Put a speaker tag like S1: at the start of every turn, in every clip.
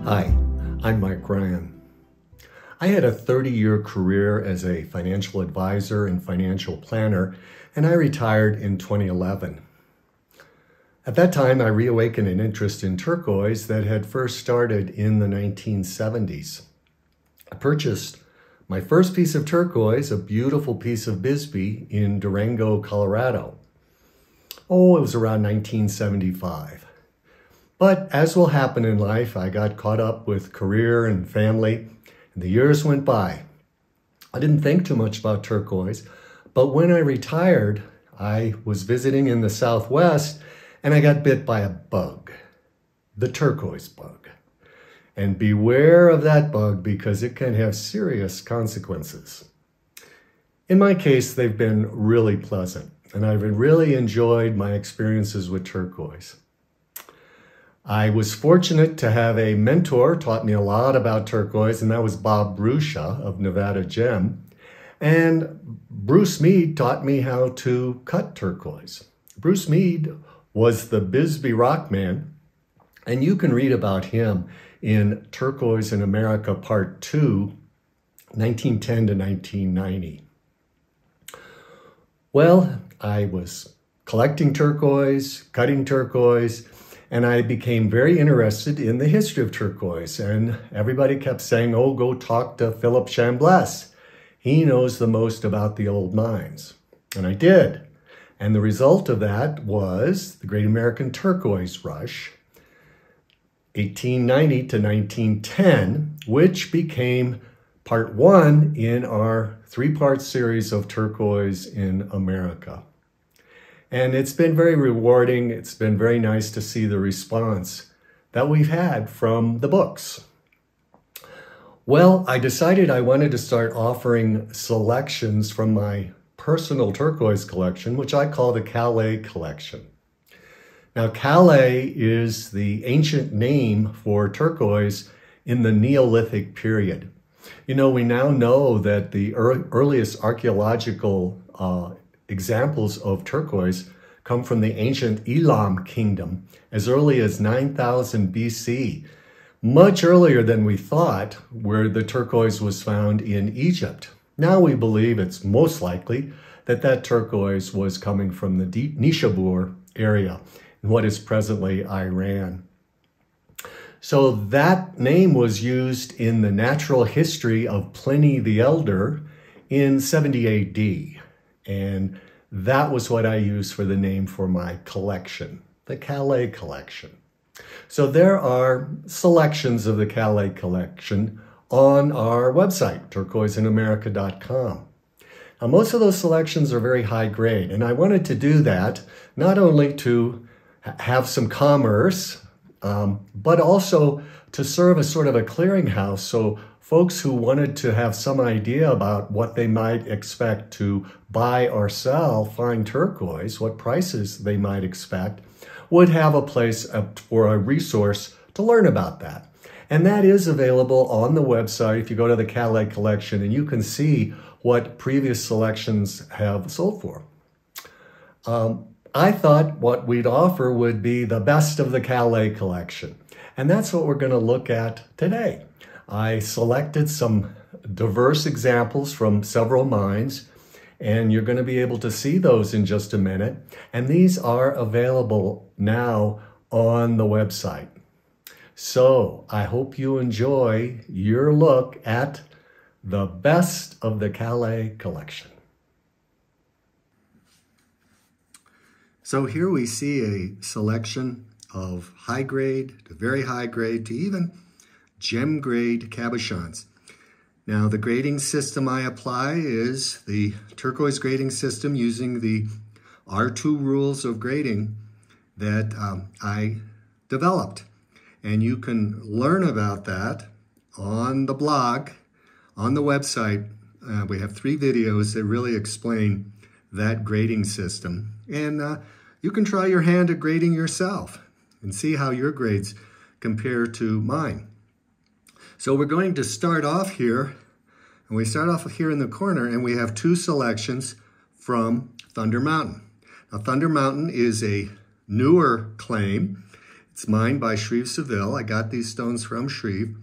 S1: Hi, I'm Mike Ryan. I had a 30-year career as a financial advisor and financial planner, and I retired in 2011. At that time, I reawakened an interest in turquoise that had first started in the 1970s. I purchased my first piece of turquoise, a beautiful piece of Bisbee in Durango, Colorado. Oh, it was around 1975. But as will happen in life, I got caught up with career and family, and the years went by. I didn't think too much about turquoise, but when I retired, I was visiting in the Southwest, and I got bit by a bug, the turquoise bug. And beware of that bug because it can have serious consequences. In my case, they've been really pleasant, and I've really enjoyed my experiences with turquoise. I was fortunate to have a mentor taught me a lot about turquoise, and that was Bob Bruscia of Nevada Gem. And Bruce Mead taught me how to cut turquoise. Bruce Mead was the Bisbee rock man, and you can read about him in Turquoise in America Part 2, 1910 to 1990. Well, I was collecting turquoise, cutting turquoise, and I became very interested in the history of turquoise. And everybody kept saying, oh, go talk to Philip Chambliss. He knows the most about the old mines. And I did. And the result of that was the Great American Turquoise Rush, 1890 to 1910, which became part one in our three-part series of turquoise in America. And it's been very rewarding. It's been very nice to see the response that we've had from the books. Well, I decided I wanted to start offering selections from my personal turquoise collection, which I call the Callais Collection. Now, Callais is the ancient name for turquoise in the Neolithic period. You know, we now know that the earliest archaeological examples of turquoise come from the ancient Elam kingdom as early as 9000 BC, much earlier than we thought, where the turquoise was found in Egypt. Now we believe it's most likely that that turquoise was coming from the Nishabur area in what is presently Iran. So that name was used in the natural history of Pliny the Elder in 70 AD. And that was what I used for the name for my collection, the Callais Collection. So there are selections of the Callais Collection on our website, turquoiseinamerica.com. Now, most of those selections are very high grade, and I wanted to do that not only to have some commerce, but also to serve as sort of a clearinghouse so folks who wanted to have some idea about what they might expect to buy or sell fine turquoise, what prices they might expect, would have a place for a resource to learn about that. And that is available on the website if you go to the Callais Collection, and you can see what previous selections have sold for. I thought what we'd offer would be the best of the Callais Collection. And that's what we're going to look at today. I selected some diverse examples from several mines, and you're going to be able to see those in just a minute. And these are available now on the website. So I hope you enjoy your look at the best of the Callais Collection. So here we see a selection of high grade to very high grade to even gem grade cabochons. Now, the grading system I apply is the turquoise grading system using the R2 rules of grading that I developed. And you can learn about that on the blog, on the website. We have 3 videos that really explain that grading system. And you can try your hand at grading yourself and see how your grades compare to mine. So we're going to start off here, and we start off here in the corner, and we have 2 selections from Thunder Mountain. Now, Thunder Mountain is a newer claim. It's mined by Shreve Seville. I got these stones from Shreve.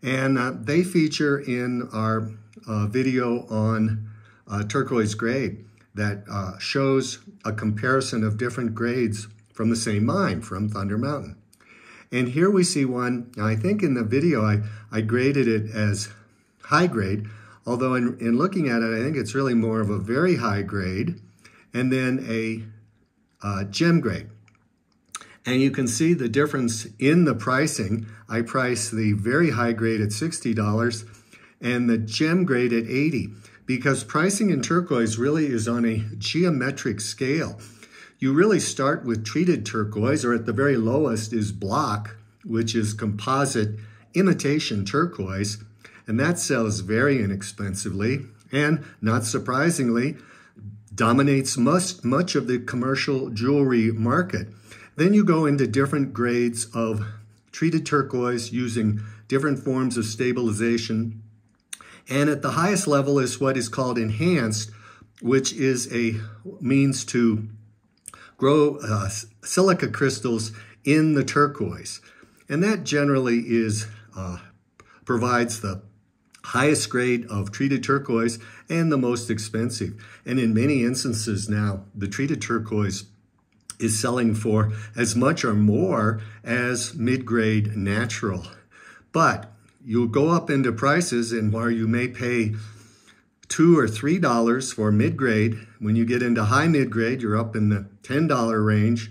S1: And they feature in our video on turquoise grade that shows a comparison of different grades from the same mine, from Thunder Mountain. And here we see one, I think in the video I graded it as high grade, although in looking at it, I think it's really more of a very high grade, and then a gem grade. And you can see the difference in the pricing. I priced the very high grade at $60 and the gem grade at $80, because pricing in turquoise really is on a geometric scale. You really start with treated turquoise, or at the very lowest is block, which is composite imitation turquoise, and that sells very inexpensively and, not surprisingly, dominates much of the commercial jewelry market. Then you go into different grades of treated turquoise using different forms of stabilization. And at the highest level is what is called enhanced, which is a means to grow silica crystals in the turquoise. And that generally provides the highest grade of treated turquoise and the most expensive. And in many instances now, the treated turquoise is selling for as much or more as mid-grade natural. But you'll go up into prices and where you may pay $2 or $3 for mid-grade. When you get into high mid-grade, you're up in the $10 range.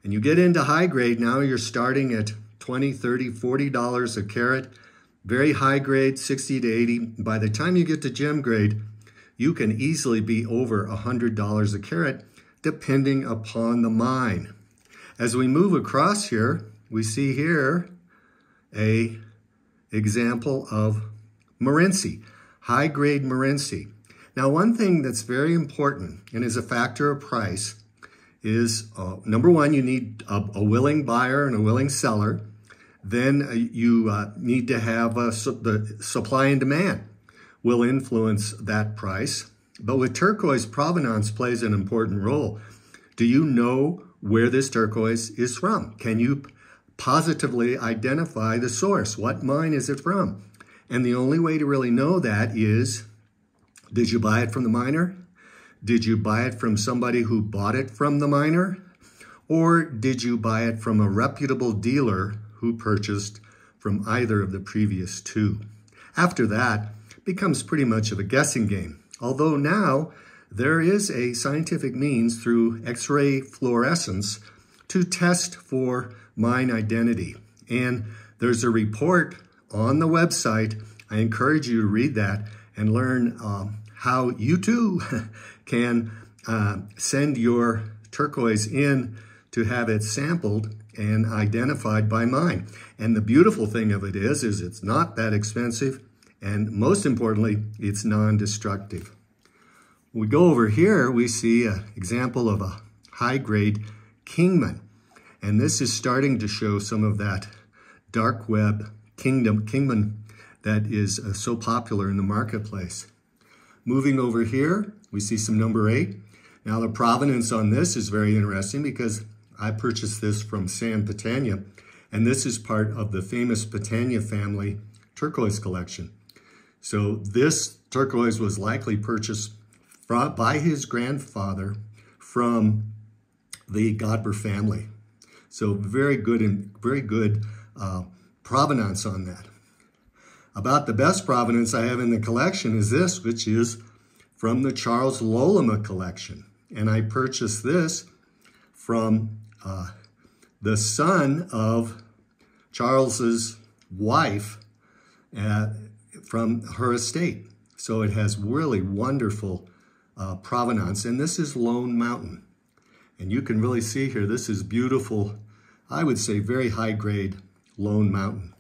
S1: And you get into high grade, now you're starting at $20, $30, $40 a carat. Very high grade, $60 to $80. By the time you get to gem grade, you can easily be over $100 a carat, depending upon the mine. As we move across here, we see here an example of Morenci, high-grade Morenci. Now, one thing that's very important and is a factor of price is, number one, you need a willing buyer and a willing seller. Then you need to have the supply and demand will influence that price. But with turquoise, provenance plays an important role. Do you know where this turquoise is from? Can you positively identify the source? What mine is it from? And the only way to really know that is, did you buy it from the miner? Did you buy it from somebody who bought it from the miner? Or did you buy it from a reputable dealer who purchased from either of the previous two? After that, it becomes pretty much of a guessing game. Although now there is a scientific means through X-ray fluorescence to test for mine identity. And there's a report on the website. I encourage you to read that and learn how you too can send your turquoise in to have it sampled and identified by mine. And the beautiful thing of it is it's not that expensive, and most importantly, it's non-destructive. When we go over here, we see an example of a high-grade Kingman. And this is starting to show some of that dark web Kingman that is so popular in the marketplace. Moving over here, we see some number 8. Now the provenance on this is very interesting because I purchased this from San Petania, and this is part of the famous Petania family turquoise collection. So this turquoise was likely purchased by his grandfather from the Godber family. So very good provenance on that. About the best provenance I have in the collection is this, which is from the Charles Lolema collection. And I purchased this from the son of Charles's wife from her estate. So it has really wonderful provenance. And this is Lone Mountain. And you can really see here, this is beautiful, I would say very high grade Lone Mountain.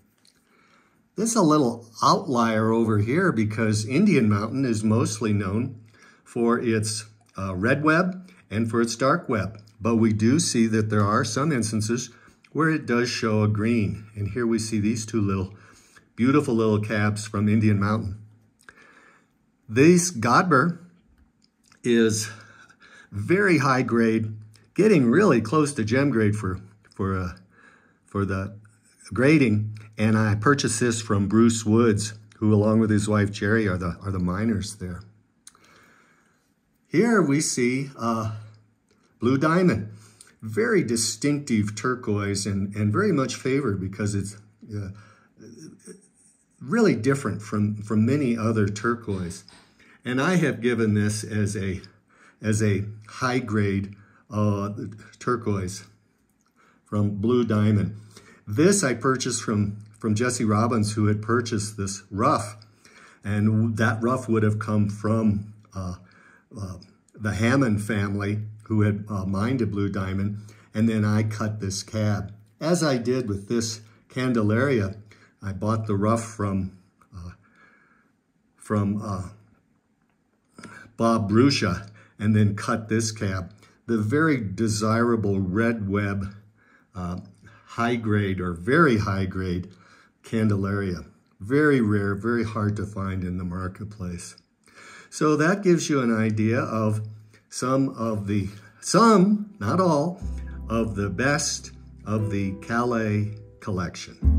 S1: This is a little outlier over here because Indian Mountain is mostly known for its red web and for its dark web. But we do see that there are some instances where it does show a green. And here we see these two beautiful little cabs from Indian Mountain. This Godber is very high grade, getting really close to gem grade for for the grading, and I purchased this from Bruce Woods, who along with his wife Jerry are the miners there. Here we see blue diamond, very distinctive turquoise and very much favored because it's really different from many other turquoise. And I have given this as a high grade turquoise from blue diamond. This I purchased from Jesse Robbins, who had purchased this rough, and that rough would have come from the Hammond family, who had mined a blue diamond, and then I cut this cab. As I did with this Candelaria, I bought the rough from Bob Bruscia, and then cut this cab. The very desirable red web high grade or very high grade Candelaria. Very rare, very hard to find in the marketplace. So that gives you an idea of some, not all, of the best of the Callais collection.